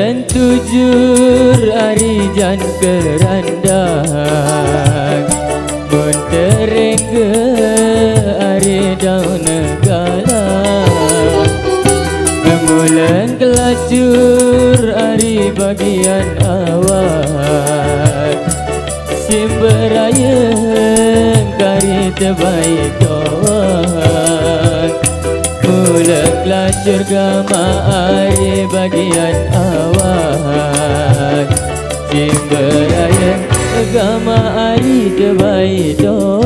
Mulen tujur ari jan kerandang, mun terengge ari daun negala. Mulen kelacur ari bagian awak, simberayeng kari tebaik doang. Mulen kelacur gama ari bagian awak, simberayeng gama ari tebaik doang.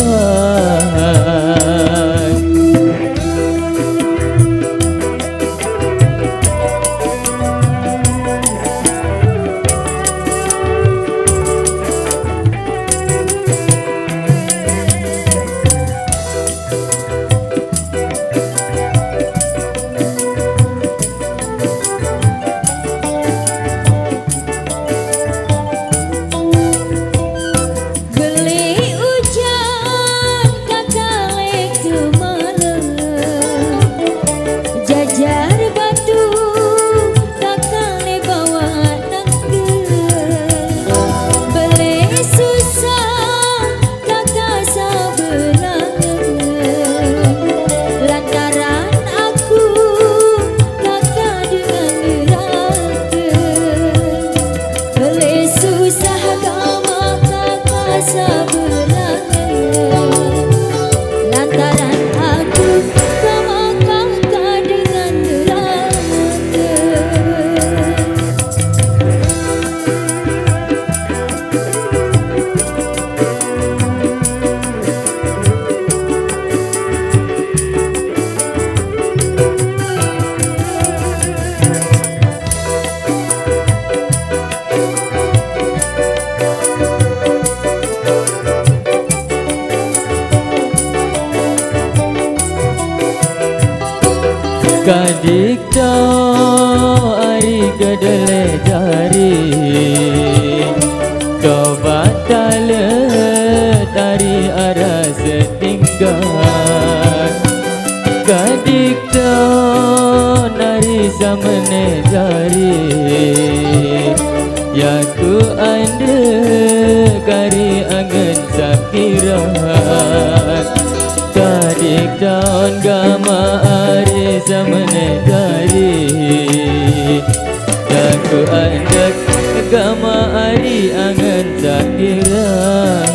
Kadikta ari kedele jari, coba talet ari arah setinggal. Kadikta nari samene jari, yaku ande kari angen sakirat. Kadik daun gama ari samane jari, aku andak gama ari angan sakirat.